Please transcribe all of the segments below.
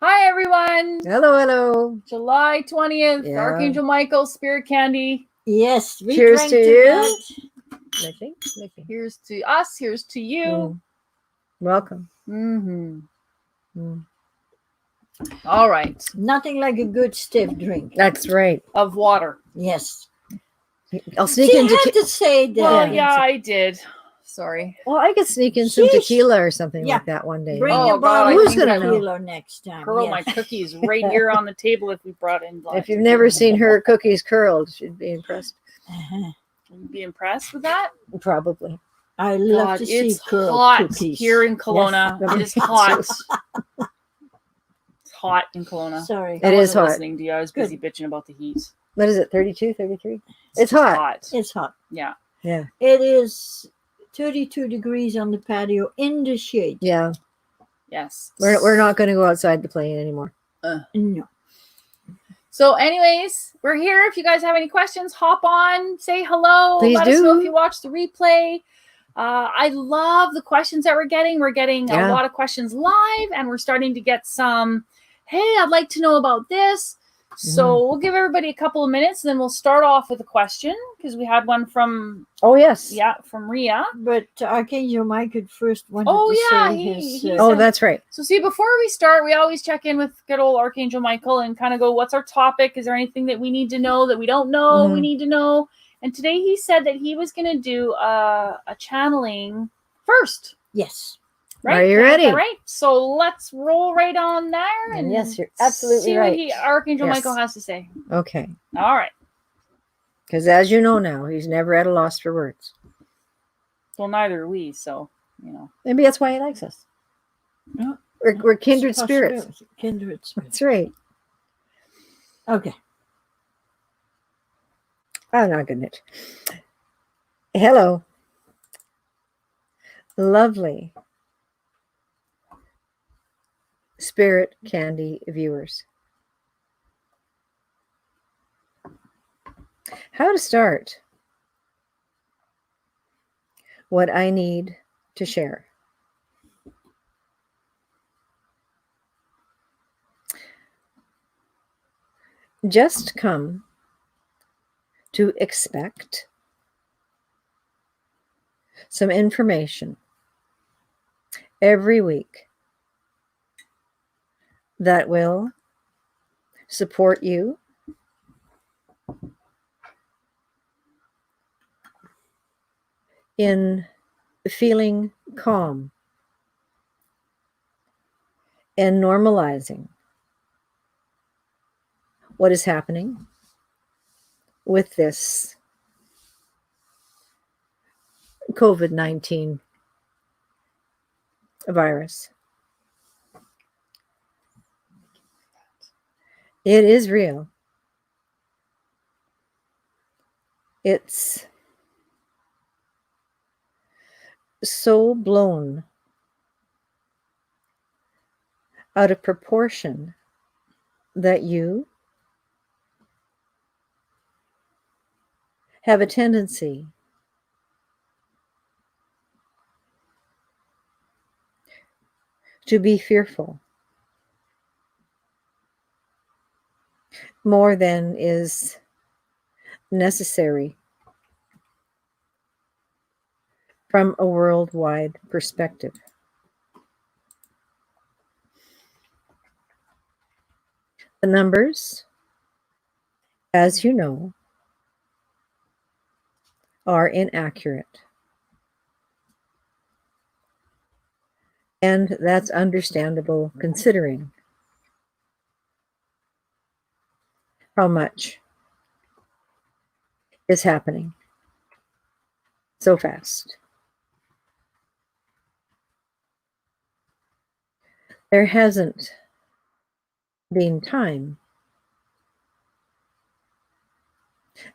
Hi, everyone. Hello, hello. July 20th, Yeah. Archangel Michael, Spirit Candy. Yes, we Cheers drank to tonight. Nicky. Here's to us. Here's to you. Welcome. Mm-hmm. Mm. All right. Nothing like a good stiff drink. That's right. Of water. Yes. I'll sneak She into. had to say that. Well, yeah, I did. Sorry. Well, I could sneak in some Sheesh. tequila or something Yeah. like that one day. Bring Oh, a God, bottle I of think I know. tequila next time. Curl yes. my cookies right here on the table if we brought in black If you've tequila. never seen her cookies curled, you'd be impressed. Uh-huh. You'd be impressed with that? Probably. I love God, to see it's curled hot cookies. here in Kelowna. Yes. It is hot. It's hot in Kelowna. Sorry. I It is wasn't hot. listening to you. I was busy bitching about the heat. What is it? 32, 33? just It's hot. It's hot. Yeah. Yeah. It is 32 degrees on the patio in the shade. Yeah. Yes. We're not going to go outside to play anymore. No. So, anyways, we're here. If you guys have any questions, hop on, say hello. Please Let us know do. if you watch the replay. I love the questions that we're getting. We're getting a lot of questions live, and we're starting to get some, hey, I'd like to know about this. So we'll give everybody a couple of minutes, and then we'll start off with a question, because we had one from, Oh, yes. from Ria. But Archangel Michael first wanted Oh, to yeah, say he his... Oh, that's right. So see, before we start, we always check in with good old Archangel Michael and kind of go, what's our topic? Is there anything that we need to know that we don't know we need to know? And today he said that he was going to do a channeling first. Yes. Right? Are you ready? All right. So let's roll right on there. And yes, you're absolutely see right. what Archangel Yes. Michael has to say. Okay. All right. Because as you know now, he's never at a loss for words. Well, neither are we, so, Maybe that's why he likes us. Yeah. We're kindred spirits. Kindred spirits. That's right. Okay. Oh, not good. Hello. Lovely Spirit Candy viewers. How to start what I need to share. Just come to expect some information every week that will support you in feeling calm and normalizing what is happening with this COVID-19 virus. It is real. It's so blown out of proportion that you have a tendency to be fearful more than is necessary from a worldwide perspective. The numbers, as you know, are inaccurate. And that's understandable considering how much is happening so fast. There hasn't been time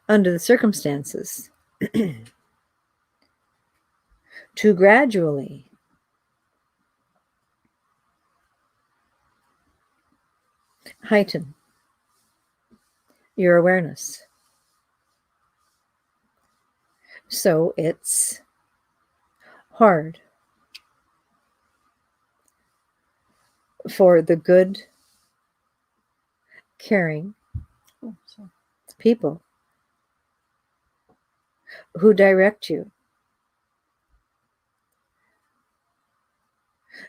under the circumstances to gradually heighten your awareness. So it's hard for the good caring Oh, sorry. people who direct you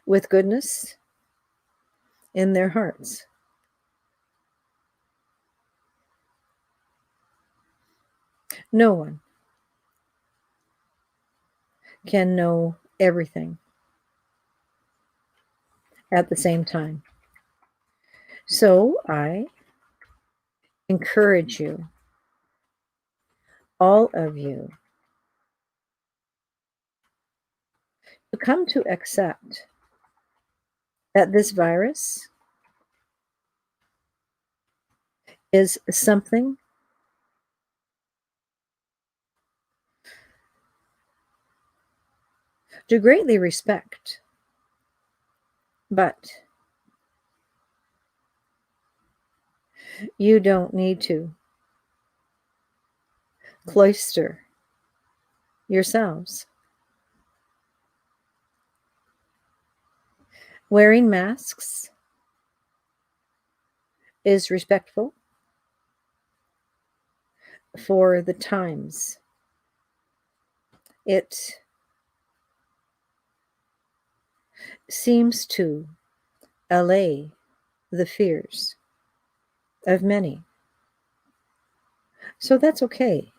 with goodness in their hearts. No one can know everything at the same time. So I encourage you, all of you, to come to accept that this virus is something to greatly respect, but you don't need to cloister yourselves. Wearing masks is respectful for the times. It seems to allay the fears of many. So that's okay.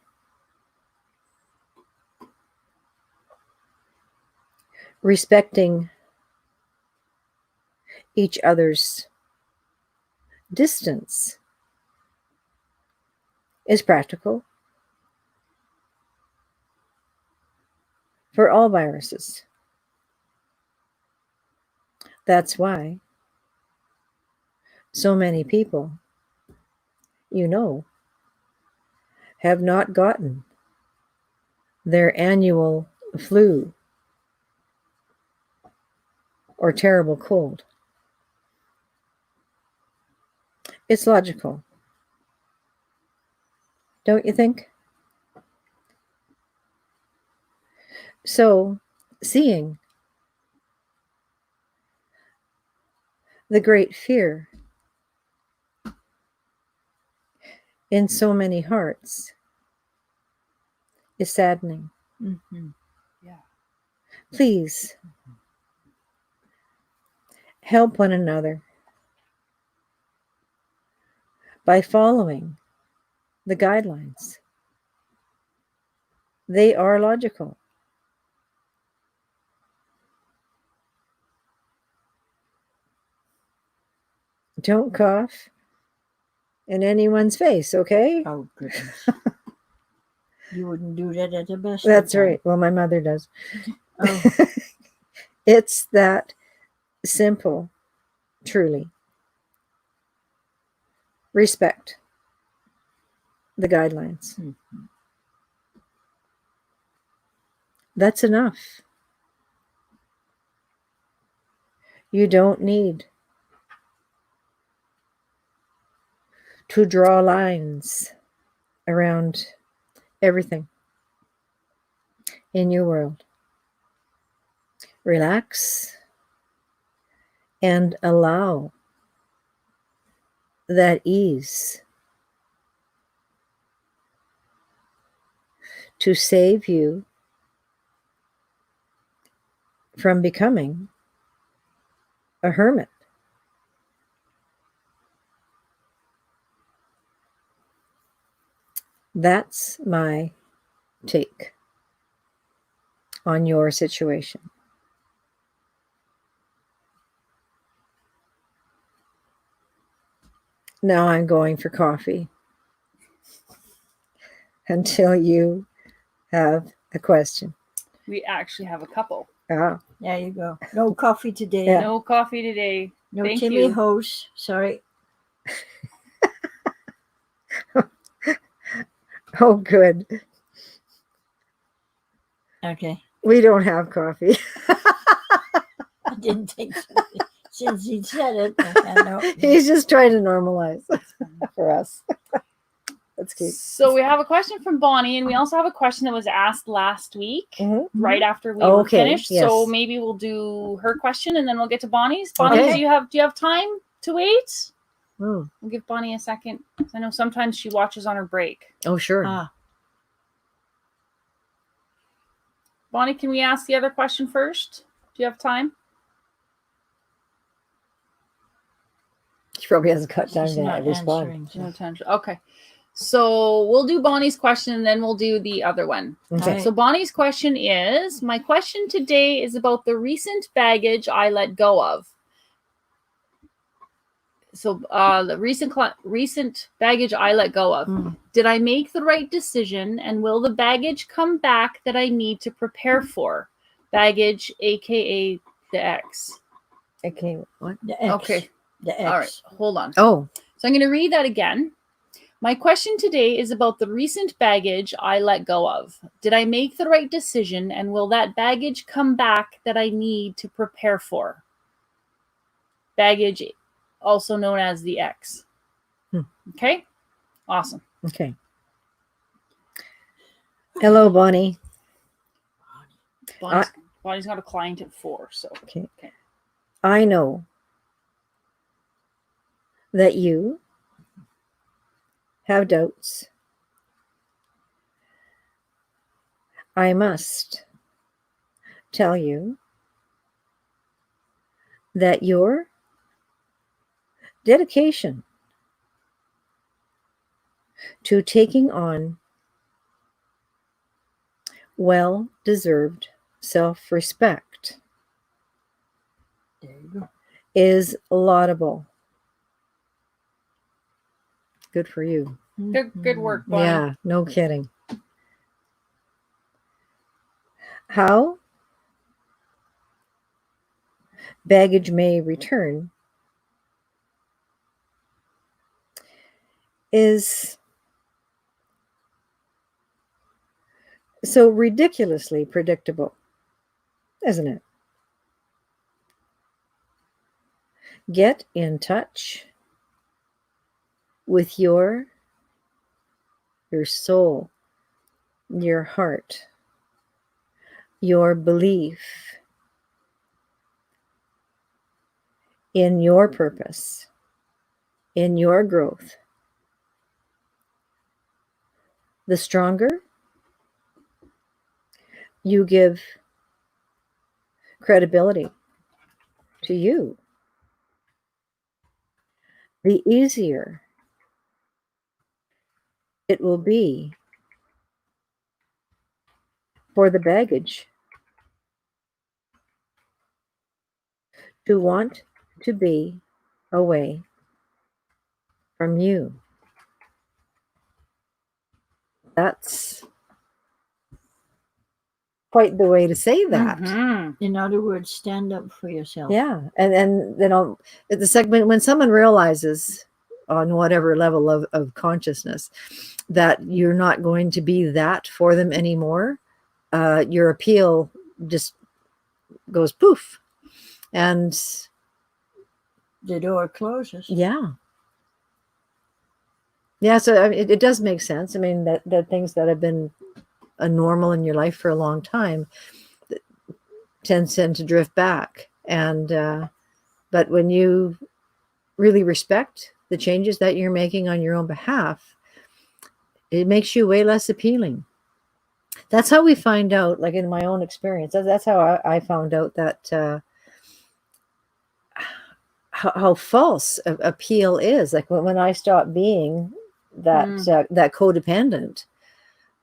Respecting each other's distance is practical for all viruses. That's why so many people, have not gotten their annual flu or terrible cold. It's logical, don't you think? So, seeing the great fear in so many hearts is saddening. Mm-hmm. Yeah. Please help one another by following the guidelines. They are logical. Don't cough in anyone's face, okay? Oh, goodness. You wouldn't do that at the best. That's of time. right. Well, my mother does. Oh, It's that simple, truly. Respect the guidelines. mhm. That's enough. You don't need to draw lines around everything in your world. Relax and allow that ease to save you from becoming a hermit. That's my take on your situation. Now I'm going for coffee until you have a question. We actually have a couple. Ah, There you go. No coffee today. Yeah. No coffee today. No Thank Timmy you. Hose. Sorry. oh, good. Okay. We don't have coffee. I didn't think so. Since he said it. I know. He's just trying to normalize for us. That's cute. So we have a question from Bonnie, and we also have a question that was asked last week, Mhm. right after we Oh, were okay, finished. So yes. maybe we'll do her question, and then we'll get to Bonnie's. Bonnie, Okay. do you have time to wait? Oh, We'll give Bonnie a second. I know sometimes she watches on her break. oh, sure. Bonnie, can we ask the other question first? Do you have time? She probably hasn't cut time She's to not respond. answering. No So. tension. Okay. So we'll do Bonnie's question and then we'll do the other one. Okay. So Bonnie's question is, my question today is about the recent baggage I let go of. So the recent baggage I let go of. Did I make the right decision, and will the baggage come back that I need to prepare for? Baggage, aka the X. Okay. What? The X. Okay. The X. All right. Hold on. Oh, So I'm going to read that again. My question today is about the recent baggage I let go of. Did I make the right decision, and will that baggage come back that I need to prepare for? Baggage, also known as the X. Okay? Awesome. okay. Hello, Bonnie. Bonnie's got a client at 4, so. Okay. I know that you have doubts. I must tell you that your dedication to taking on well-deserved self-respect There you go. is laudable. Good for you. Good work, Bonnie. Yeah, no kidding. How baggage may return is so ridiculously predictable, isn't it? Get in touch with your soul, your heart, your belief in your purpose, in your growth. The stronger you give credibility to you, the easier it will be for the baggage to want to be away from you. That's quite the way to say that. In other words, stand up for yourself. Yeah. And you know, at the segment, when someone realizes on whatever level of consciousness that you're not going to be that for them anymore, your appeal just goes poof. And the door closes. Yeah. So I mean, it does make sense. I mean, that things that have been a normal in your life for a long time tend to drift back. And but when you really respect the changes that you're making on your own behalf, it makes you way less appealing. That's how we find out, like in my own experience, that's how I found out that how false appeal is. Like when I stopped being that that codependent,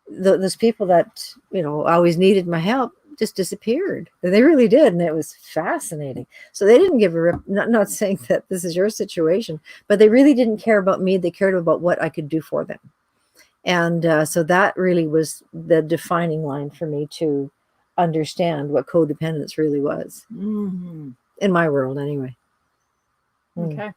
those people that, you know, always needed my help just disappeared. They really did. And it was fascinating. So they didn't give a rip, not saying that this is your situation, but they really didn't care about me. They cared about what I could do for them. And so that really was the defining line for me to understand what codependence really was. In my world anyway. Okay.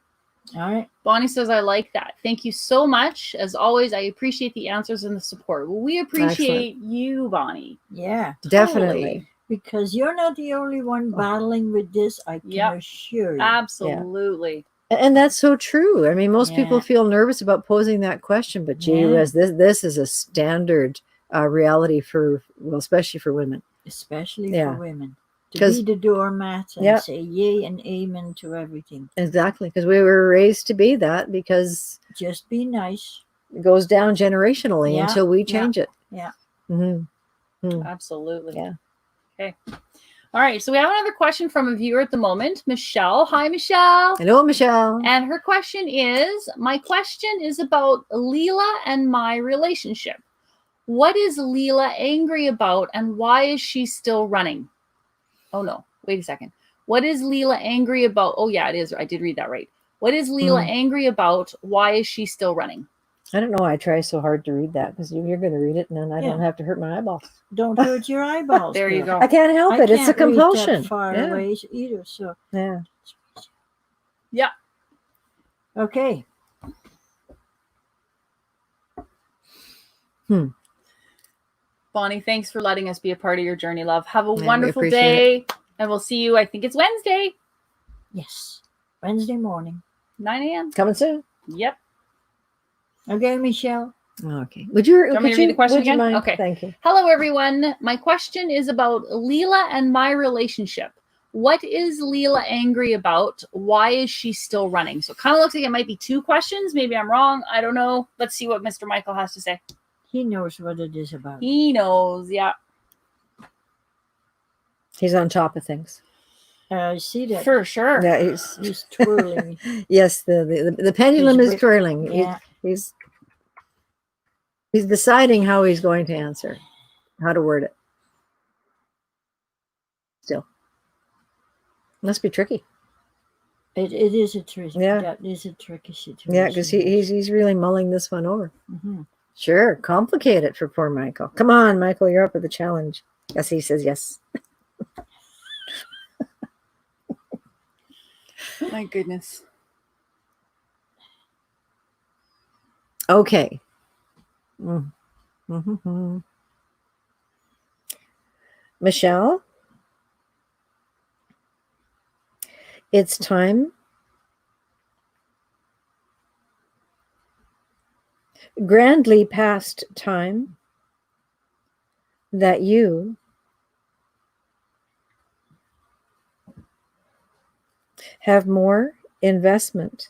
All right. Bonnie says, I like that. Thank you so much. As always, I appreciate the answers and the support. Well, we appreciate you, Bonnie. Yeah. Definitely. Because you're not the only one battling with this, I can assure you. Absolutely. And that's so true. I mean, most people feel nervous about posing that question, but gee whiz, this is a standard reality for, well, especially for women. Especially for women. To 'Cause- be the doormat and Yeah. say yay and amen to everything. Exactly. Because we were raised to be that, because Just be nice. it goes down generationally Yeah, until we yeah, change it. yeah. Absolutely. Yeah. Okay. All right. So we have another question from a viewer at the moment, Michelle. Hi, Michelle. Hello, Michelle. And her question is, my question is about Leela and my relationship. What is Leela angry about and why is she still running? Oh no, wait a second. What is Leela angry about? Oh yeah, it is. I did read that right. What is Leela angry about? Why is she still running? I don't know why I try so hard to read that, because you're going to read it and then I don't have to hurt my eyeballs. Don't hurt your eyeballs. There you girl. go. I can't help it. It's a can't read compulsion. that far Yeah. away either. So Yeah. Yeah. okay. Bonnie, thanks for letting us be a part of your journey, love. Have a Yeah, we wonderful appreciate day. And we'll see you, I think it's Wednesday, Yes. Wednesday morning. 9 a.m. Coming soon. Yep. Okay, Michelle. Okay. Would you want me to read the question would you again? mind? Okay. Thank you. Hello, everyone. My question is about Leela and my relationship. What is Leela angry about? Why is she still running? So it kind of looks like it might be two questions. Maybe I'm wrong. I don't know. Let's see what Mr. Michael has to say. He knows what it is about. He knows. Yeah. He's on top of things. I see that. For sure. Yeah, He's twirling. yes, the pendulum is twirling. Yeah. He's deciding how he's going to answer, how to word it. Still. Must be tricky. It is a tricky. Yeah. That is a tricky situation. Yeah, because he's really mulling this one over. Mm-hmm. Sure, complicate it for poor Michael. Come on, Michael, you're up for the challenge. Yes, he says yes. My goodness. Okay. Mm-hmm. Michelle, it's time. Grandly past time that you have more investment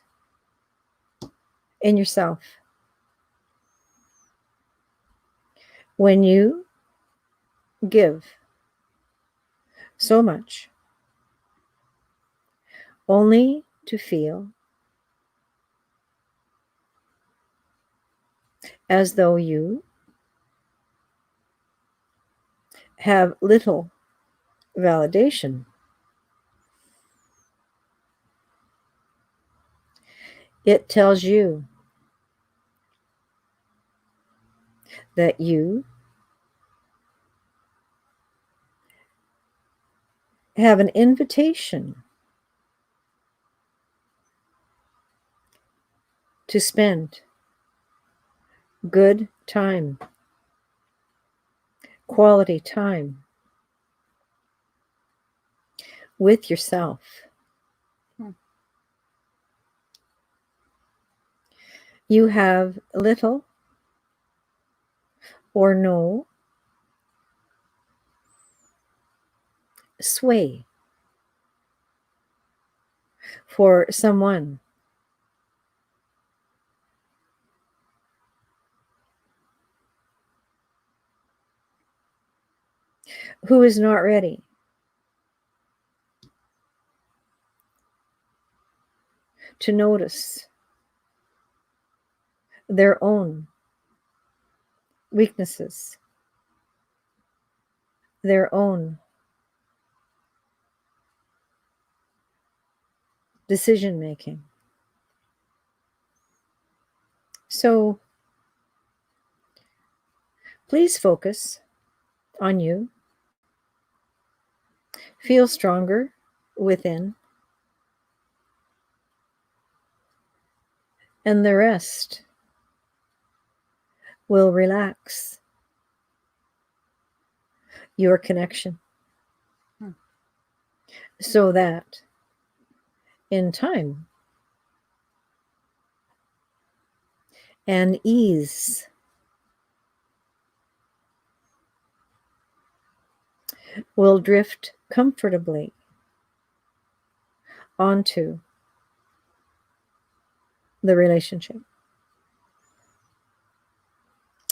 in yourself. When you give so much only to feel as though you have little validation, it tells you that you have an invitation to spend good time, quality time with yourself. You have little or no sway for someone who is not ready to notice their own weaknesses, their own decision making. So please focus on you. Feel stronger within, and the rest will relax your connection so that in time and ease will drift comfortably onto the relationship.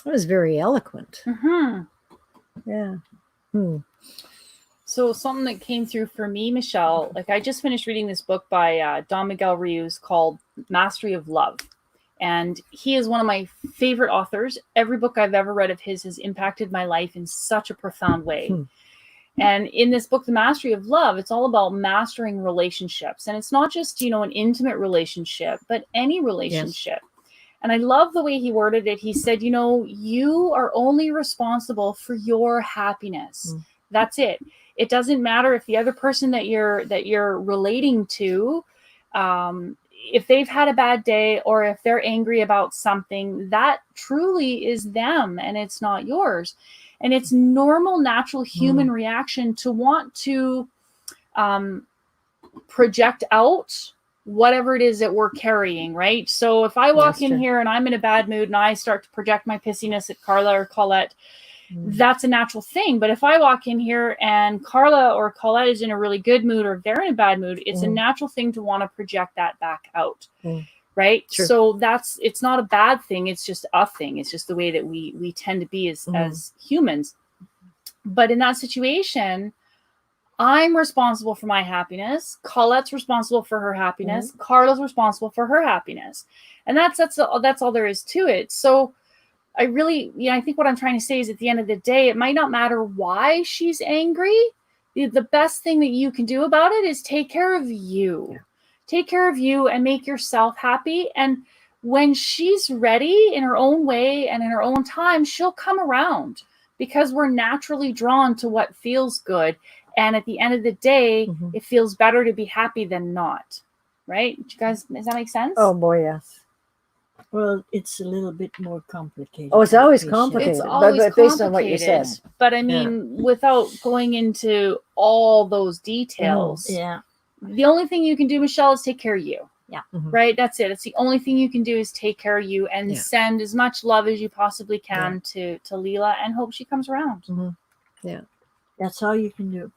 That was very eloquent. Mm-hmm. Yeah. So something that came through for me, Michelle, like I just finished reading this book by Don Miguel Ruiz called Mastery of Love. And he is one of my favorite authors. Every book I've ever read of his has impacted my life in such a profound way. And in this book, The Mastery of Love, it's all about mastering relationships. And it's not just, an intimate relationship, but any relationship. Yes. And I love the way he worded it. He said, you are only responsible for your happiness. That's it. It doesn't matter if the other person that you're relating to, if they've had a bad day or if they're angry about something, that truly is them and it's not yours. And it's normal, natural human reaction to want to project out whatever it is that we're carrying, right? So if I walk in here and I'm in a bad mood and I start to project my pissiness at Carla or Colette, that's a natural thing. But if I walk in here and Carla or Colette is in a really good mood or they're in a bad mood, it's a natural thing to want to project that back out. Right. True. So it's not a bad thing. It's just a thing. It's just the way that we tend to be as humans. But in that situation, I'm responsible for my happiness. Colette's responsible for her happiness. Carla's responsible for her happiness. And that's all there is to it. So I really, I think what I'm trying to say is at the end of the day, it might not matter why she's angry. The best thing that you can do about it is take care of you. Yeah. Take care of you and make yourself happy. And when she's ready in her own way and in her own time, she'll come around because we're naturally drawn to what feels good. And at the end of the day, it feels better to be happy than not. Right? You guys, does that make sense? Oh boy, yes. Well, it's a little bit more complicated. Oh, it's always complicated. It's always but based on what you said. But I mean, without going into all those details, the only thing you can do, Michelle, is take care of you. Yeah. Right? That's it. It's the only thing you can do is take care of you and send as much love as you possibly can to Leela and hope she comes around. Yeah. That's all you can do.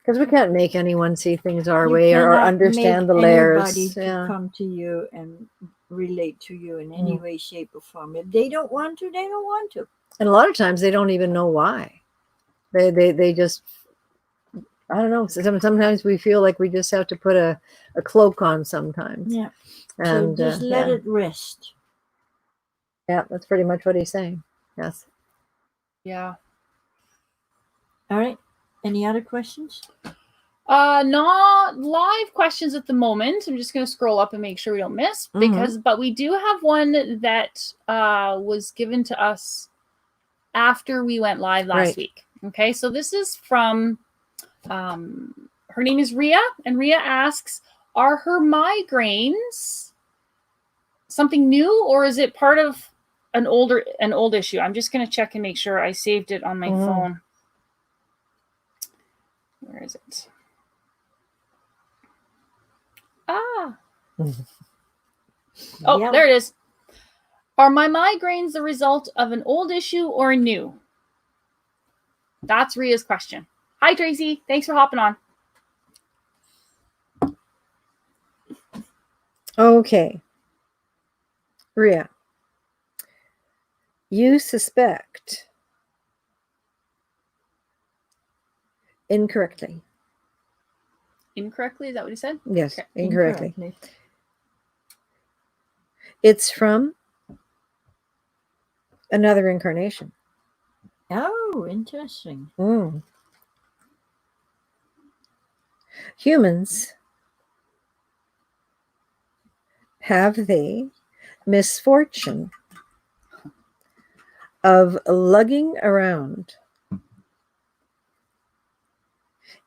Because we can't make anyone see things our way or understand the layers. Anybody to come to you and relate to you in any way, shape, or form. If they don't want to, they don't want to. And a lot of times they don't even know why. They just, I don't know. Sometimes we feel like we just have to put a cloak on sometimes. Yeah. And so just let it rest. Yeah, that's pretty much what he's saying. Yes. Yeah. All right. Any other questions? Not live questions at the moment. I'm just going to scroll up and make sure we don't miss but we do have one that was given to us after we went live last week. Okay. So this is from, her name is Ria, and Ria asks, are her migraines something new or is it part of an old issue? I'm just going to check and make sure I saved it on my phone. Where is it? There it is. Are my migraines the result of an old issue or a new? That's Ria's question. Hi, Tracy. Thanks for hopping on. Okay. Ria, you suspect incorrectly. Incorrectly? Is that what he said? Yes, okay. Incorrectly. It's from another incarnation. Oh, interesting. Humans have the misfortune of lugging around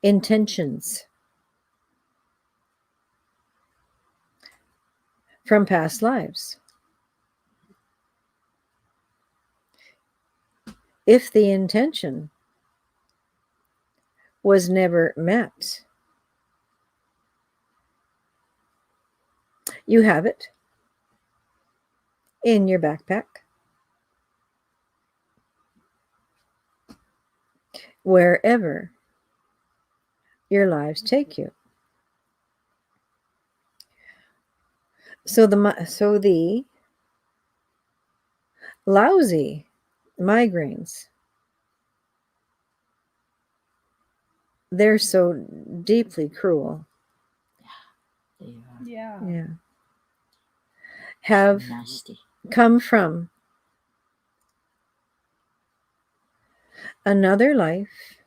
intentions from past lives. If the intention was never met, you have it in your backpack, wherever your lives take you. So the lousy migraines, they're so deeply cruel. They are Yeah. Yeah. Have nasty. come from another life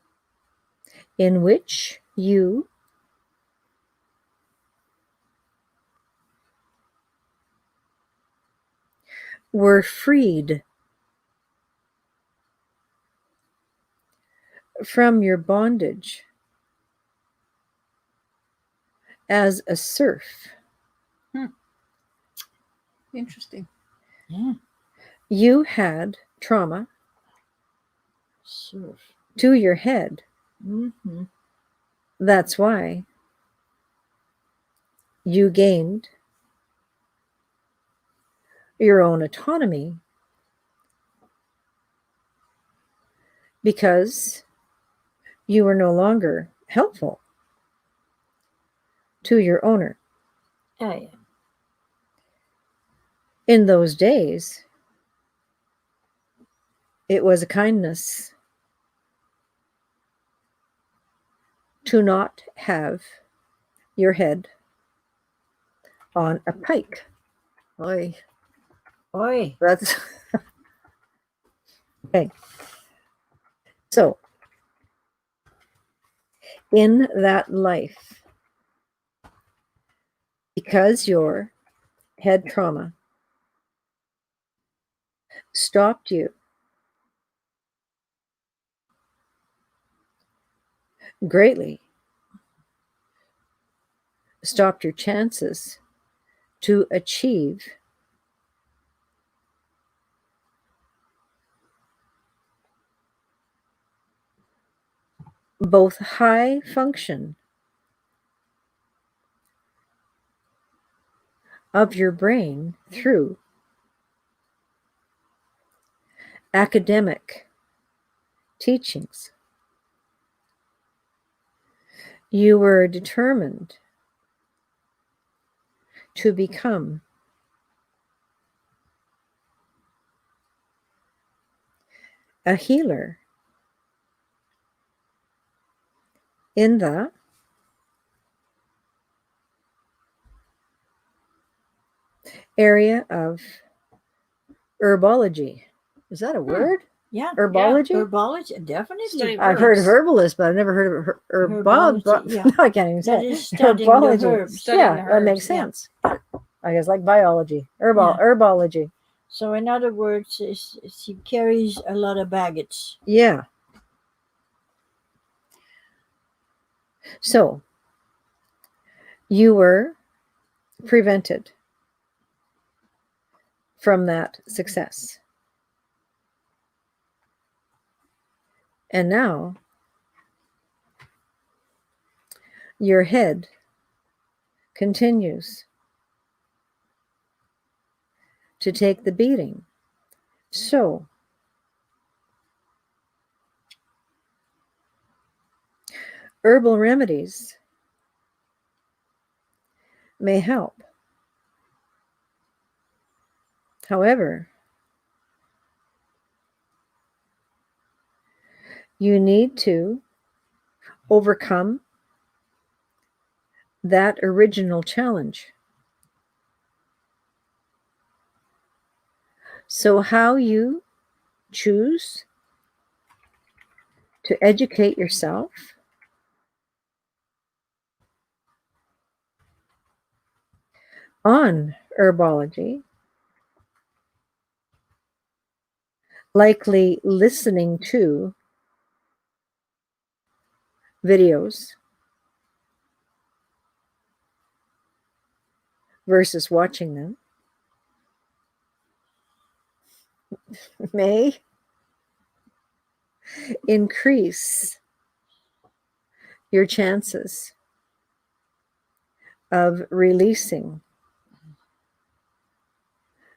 in which you were freed from your bondage as a serf. Interesting. Yeah. You had trauma Surf. to your head. Mm-hmm. That's why you gained your own autonomy, because you were no longer helpful to your owner. Oh, yeah. In those days, it was a kindness to not have your head on a pike. Oy, Oi. that's okay. So, in that life, because your head trauma stopped you greatly, stopped your chances to achieve both high function of your brain through academic teachings. You were determined to become a healer in the area of herbology. Is that a word? Yeah. Herbology? Herbology, definitely. Study of I've heard of herbs. herbalist, but I've never heard of Herbology, yeah. No, I can't even say That it. is studying the Herbology. herbs. Studying Yeah, the that makes herbs, yeah. sense. I guess like biology. Yeah. Herbology. So, in other words, she carries a lot of baggage. Yeah. So you were prevented from that success. And now your head continues to take the beating. So herbal remedies may help. However, you need to overcome that original challenge. So, how you choose to educate yourself on herbology, likely listening to videos versus watching them, may increase your chances of releasing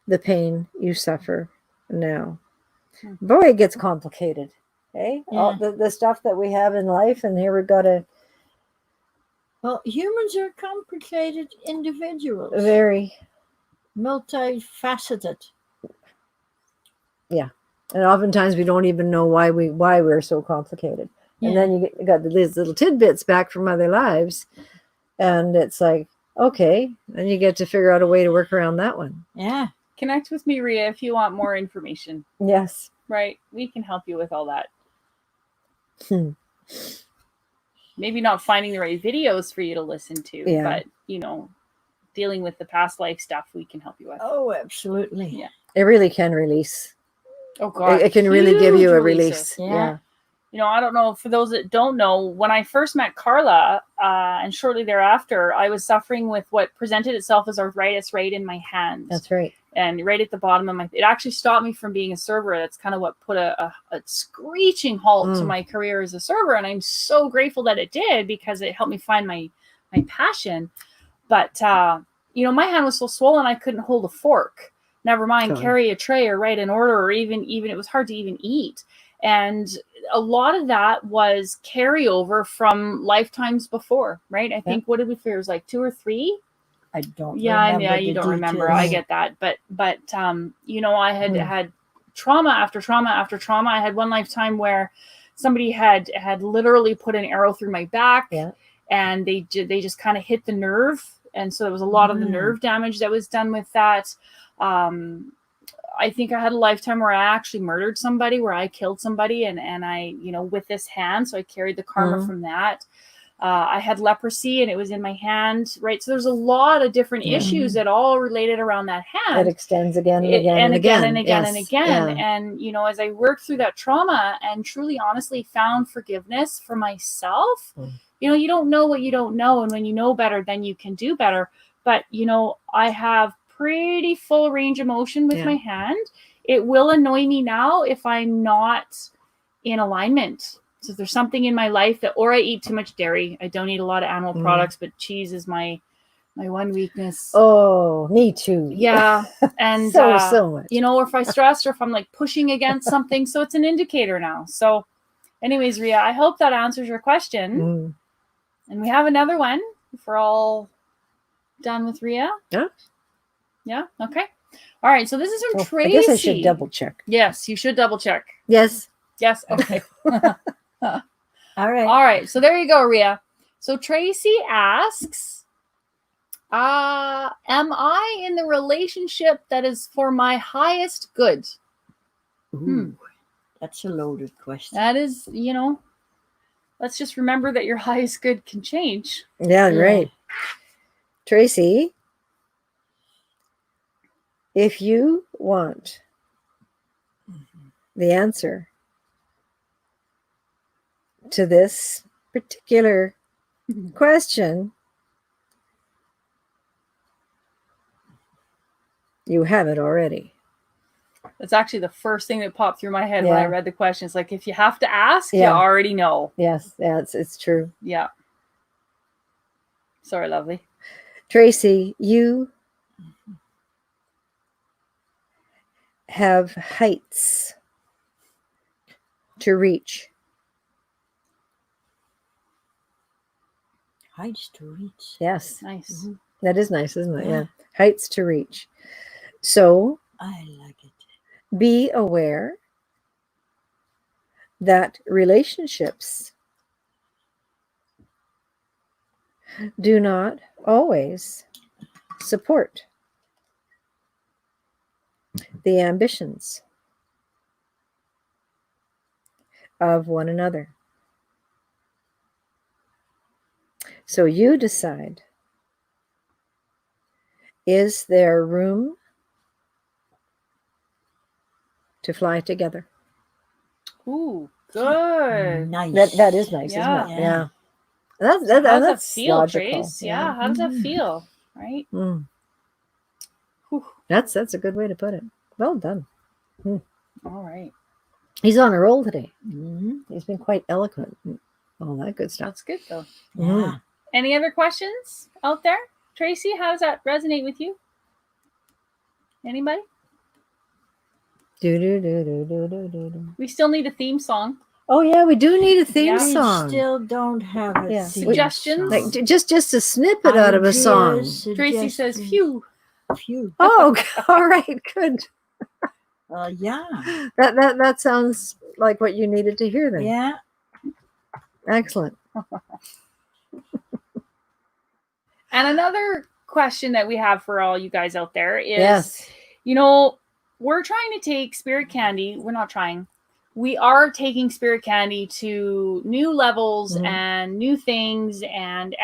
the pain you suffer now. Boy, it gets complicated. Eh? Yeah. All the stuff that we have in life, and here we've got to Well, humans are complicated individuals, Very. multifaceted. Yeah. And oftentimes we don't even know why we're so complicated. And then you got these little tidbits back from other lives. And it's like, okay, then you get to figure out a way to work around that one. Yeah. Connect with me, Rhea, if you want more information. Yes. Right? We can help you with all that. Hmm. Maybe not finding the right videos for you to listen to, Yeah. but, you know, dealing with the past life stuff, we can help you with. Oh, absolutely. Yeah. It really can release. Oh, God. It can really give you a huge release. releases. Yeah. You know, I don't know, for those that don't know, when I first met Carla, and shortly thereafter, I was suffering with what presented itself as arthritis right in my hands. That's right. And right at the bottom of it actually stopped me from being a server. That's kind of what put a screeching halt to my career as a server. And I'm so grateful that it did, because it helped me find my passion. But, you know, my hand was so swollen, I couldn't hold a fork. Never mind carry a tray or write an order, or even it was hard to even eat. And a lot of that was carryover from lifetimes before, right? I think, what did we figure? It was like 2 or 3. I don't remember. remember. You don't remember. details. I get that. But you know, I had trauma after trauma after trauma. I had one lifetime where somebody had literally put an arrow through my back, and they just kind of hit the nerve. And so there was a lot of the nerve damage that was done with that. I think I had a lifetime where I actually murdered somebody, where I killed somebody, and I, you know, with this hand. So I carried the karma from that. I had leprosy, and it was in my hand, right? So there's a lot of different issues that all related around that hand. It extends again and again and again and again and again. Yeah. And, you know, as I worked through that trauma and truly, honestly found forgiveness for myself, you know, you don't know what you don't know. And when you know better, then you can do better. But, you know, I have pretty full range of motion with my hand. It will annoy me now if I'm not in alignment. So if there's something in my life that, or I eat too much dairy, I don't eat a lot of animal products, but cheese is my one weakness. Oh, me too. Yeah. And so much. you know, or if I stress, or if I'm like pushing against something, so it's an indicator now. So anyways, Rhea, I hope that answers your question. And we have another one if we're all done with Rhea. Yeah. Okay. All right. So this is from Tracy. I guess I should double check. Yes, you should double check. Yes. Okay. All right. All right. So there you go, Rhea. So Tracy asks, am I in the relationship that is for my highest good? Ooh, that's a loaded question. That is, you know, let's just remember that your highest good can change. Yeah, right. Tracy, if you want the answer to this particular question, you have it already. That's actually the first thing that popped through my head when I read the question. It's like, if you have to ask, you already know. Yes, it's true. Yeah. Sorry, lovely. Tracy, you have heights to reach. Heights to reach. Yes. Nice. That is nice, isn't it? Yeah. Heights to reach. So I like it. Be aware that relationships do not always support the ambitions of one another. So you decide, is there room to fly together? Ooh, good. Nice. That is nice, isn't it? Yeah. How does that feel, logical. Trace? Yeah. How does that feel? Right? That's a good way to put it. Well done. All right. He's on a roll today. Mm-hmm. He's been quite eloquent. All that good stuff. That's good, though. Yeah. Any other questions out there? Tracy, how does that resonate with you? Anybody? Do. We still need a theme song. Oh yeah, we do need a theme Yeah. We song. still don't have a Yeah. theme Suggestions? song. Like just a snippet out of a song. Ideas, Tracy says, suggestions. phew. Phew. Oh, all right, good. Yeah. That sounds like what you needed to hear then. Yeah. Excellent. And another question that we have for all you guys out there is, Yes. you know, we're trying to take spirit candy. We're not trying. We are taking spirit candy to new levels and new things and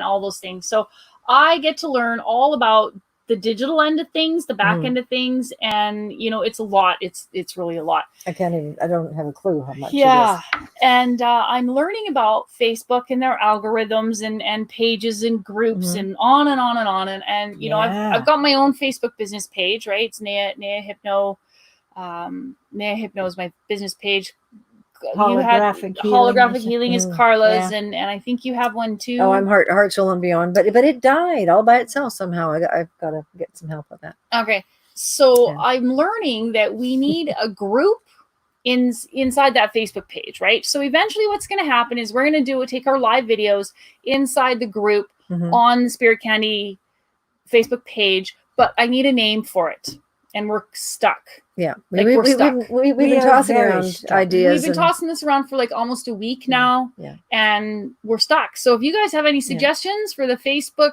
all those things. So I get to learn all about the digital end of things, the back end of things, and you know, it's a lot. It's really a lot. I don't have a clue how much Yeah. it is. And I'm learning about Facebook and their algorithms and pages and groups and on and on and on. And you know, I've got my own Facebook business page, right? It's Nea Hypno. Nea Hypno is my business page. Holographic healing is Carla's, and I think you have one too. Oh, I'm Heart, Soul, and Beyond, but it died all by itself somehow. I've got to get some help with that. Okay, so I'm learning that we need a group inside that Facebook page, right? So eventually, what's going to happen is we're going to take our live videos inside the group on the Spirit Candy Facebook page, but I need a name for it. And we're stuck. Yeah, we've been tossing around ideas. We've been tossing this around for like almost a week now, and we're stuck. So if you guys have any suggestions for the Facebook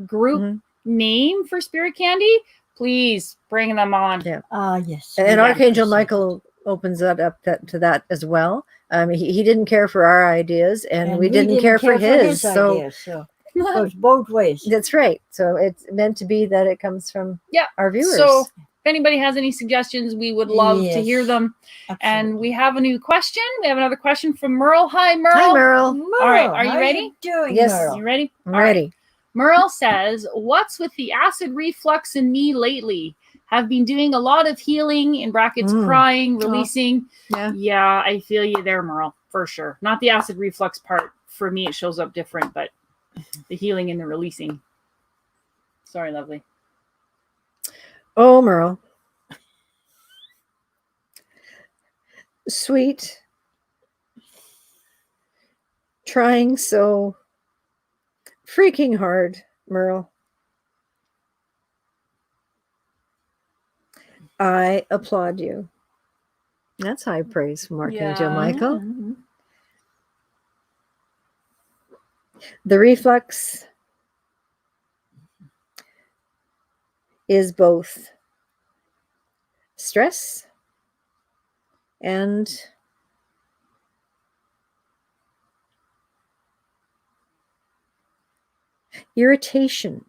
group name for Spirit Candy, please bring them on. Yeah. Yes. And Archangel Michael opens that up to that as well. He didn't care for our ideas, and we didn't care for his. So it goes both ways. That's right. So it's meant to be that it comes from our viewers. So if anybody has any suggestions, we would love to hear them. Absolutely. And we have a new question. We have another question from Merle. Hi, Merle. Hi, Merle. All right. Are you ready? How you doing, Yes. Merle? You ready? I'm ready. Right. Merle says, what's with the acid reflux in me lately? Have been doing a lot of healing, in brackets, crying, releasing. Yeah, I feel you there, Merle, for sure. Not the acid reflux part. For me, it shows up different, but the healing and the releasing. Sorry, lovely. Oh, Merle. Sweet. Trying so freaking hard, Merle. I applaud you. That's high praise from Archangel Michael. Mm-hmm. The reflux is both stress and irritation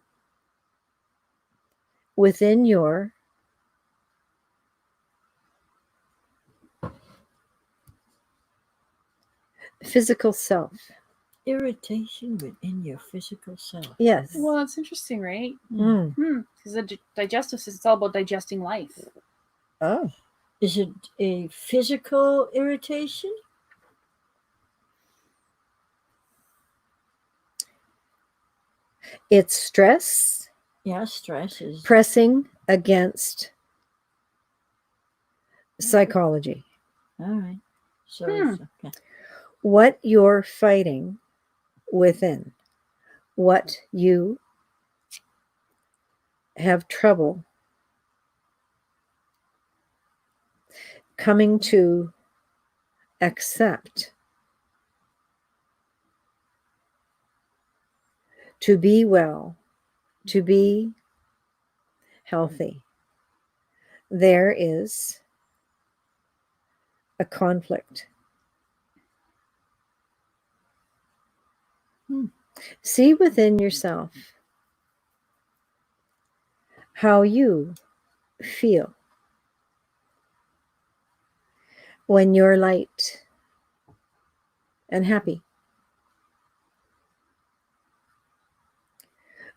within your physical self. Irritation within your physical self. Yes. Well, it's interesting, right? Mm. Because the digestive system, it's all about digesting life. Oh. Is it a physical irritation? It's stress. Yeah, stress is Pressing against psychology. all right. So it's okay. What you're fighting within, what you have trouble coming to accept, to be well, to be healthy. There is a conflict. See within yourself how you feel when you're light and happy.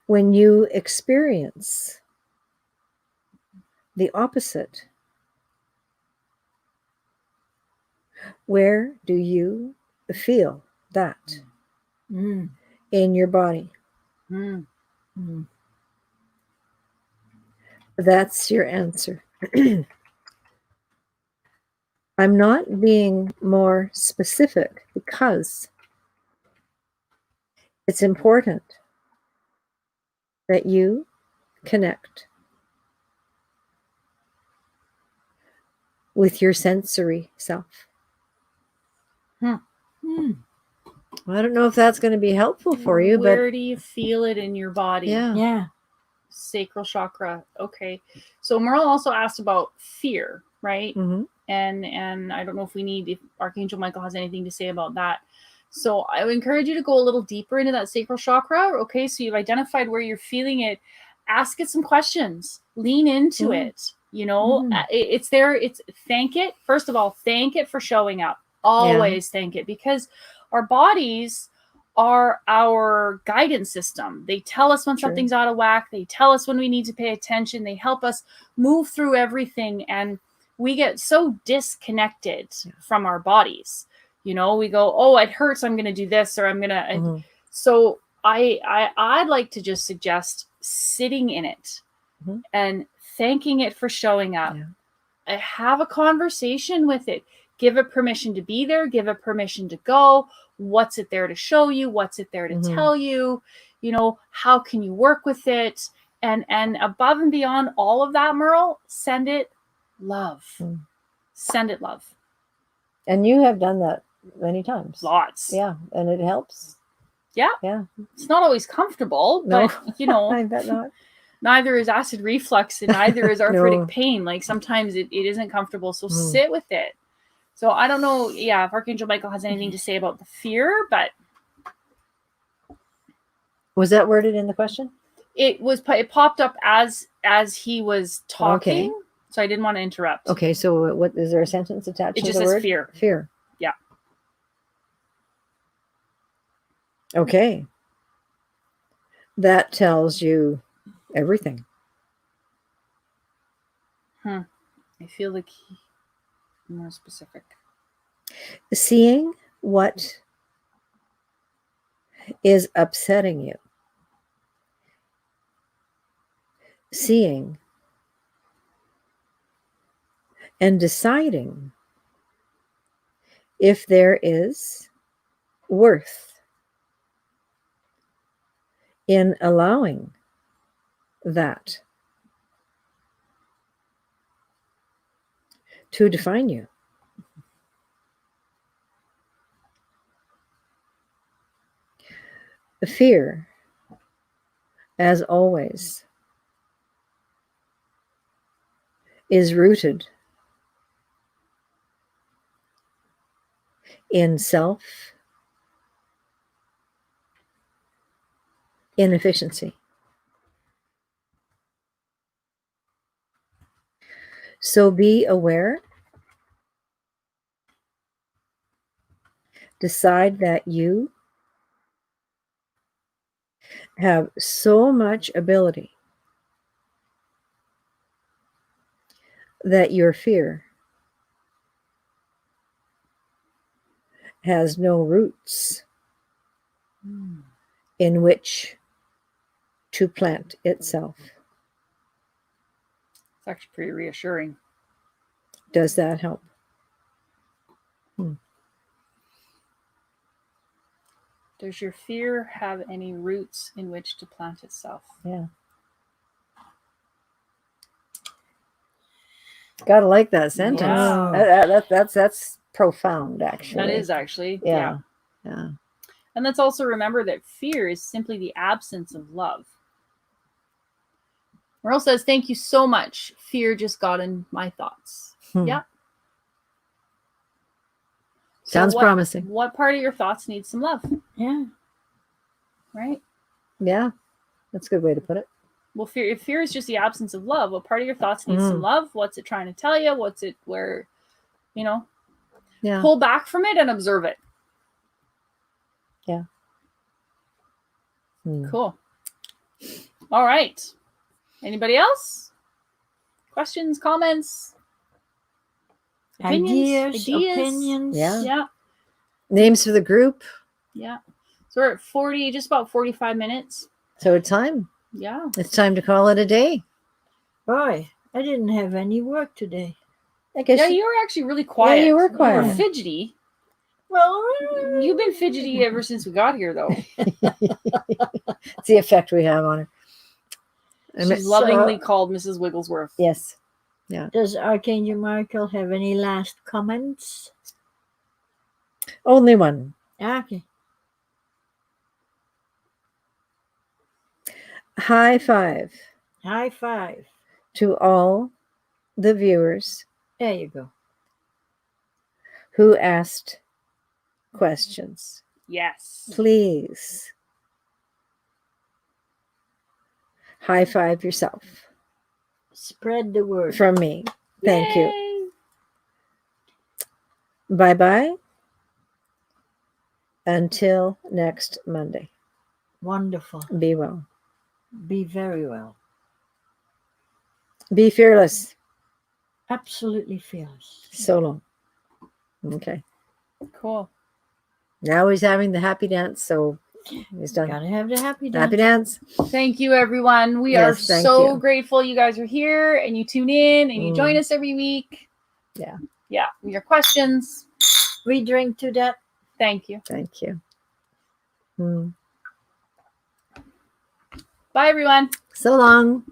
When you experience the opposite, where do you feel that in your body? That's your answer. I'm not being more specific because it's important that you connect with your sensory self. Hmm. I don't know if that's going to be helpful for you, Where do you feel it in your body? yeah. Yeah. Sacral chakra. Okay. So Merle also asked about fear, right? Mm-hmm. And I don't know if Archangel Michael has anything to say about that. So I would encourage you to go a little deeper into that sacral chakra. Okay, so you've identified where you're feeling it. Ask it some questions. Lean into it. You know, it's there. It's thank it. First of all, thank it for showing up. Always thank it, because our bodies are our guidance system. They tell us when something's out of whack. They tell us when we need to pay attention. They help us move through everything. And we get so disconnected from our bodies. You know, we go, oh, it hurts, I'm going to do this, or I'm going to. So I'd like to just suggest sitting in it and thanking it for showing up. Have a conversation with it. Give it permission to be there. Give it permission to go. What's it there to show you? What's it there to tell you? You know, how can you work with it? And above and beyond all of that, Merle, send it love. Send it love. And you have done that many times. Lots. Yeah. And it helps. Yeah. Yeah. It's not always comfortable, but you know, I bet not. Neither is acid reflux and neither is arthritic pain. Like sometimes it isn't comfortable. So sit with it. So I don't know, if Archangel Michael has anything to say about the fear, but was that worded in the question? It popped up as he was talking. Okay. So I didn't want to interrupt. Okay, so what is there a sentence attached to the word? It just says fear. Fear. Yeah. Okay. That tells you everything. I feel like more specific. Seeing what is upsetting you. Seeing and deciding if there is worth in allowing that to define you. The fear, as always, is rooted in self inefficiency. So be aware. Decide that you have so much ability that your fear has no roots in which to plant itself. It's actually pretty reassuring. Does that help? Does your fear have any roots in which to plant itself? Yeah. Gotta like that sentence. Yeah. That's profound, actually. That is actually. Yeah. And let's also remember that fear is simply the absence of love. Merle says, thank you so much. Fear just got in my thoughts. Yeah. Sounds promising. What part of your thoughts needs some love? Yeah. Right? Yeah. That's a good way to put it. Well, if fear is just the absence of love, what part of your thoughts needs some love? What's it trying to tell you? What's it where, pull back from it and observe it. Yeah. Cool. All right. Anybody else? Questions, comments? Ideas. Opinions. Yeah. Names for the group. Yeah. So we're at just about 45 minutes. So it's time. Yeah. It's time to call it a day. Boy, I didn't have any work today. I guess Yeah, you were actually really quiet. you were You quiet. were fidgety. Well, You've been fidgety ever since we got here, though. it's the effect we have on her. She's lovingly called Mrs. Wigglesworth. Yes. does Archangel Michael have any last comments? Only one. Okay. High five High five. to all the viewers There you go. who asked questions. Yes. Please high five yourself Spread the word. from me. Thank you. Yay. Bye bye. Until next Monday. Wonderful. Be well. Be very well. Be fearless. Absolutely fearless. So long. Okay. Cool. Now he's having the happy dance, so he's done. Gotta have the happy dance. Happy dance. Thank you, everyone. We are Yes, thank so you. grateful you guys are here and you tune in and you Mm. join us every week. Yeah. Yeah. Your questions. We drink to that. Thank you. Thank you. Mm. Bye, everyone. So long.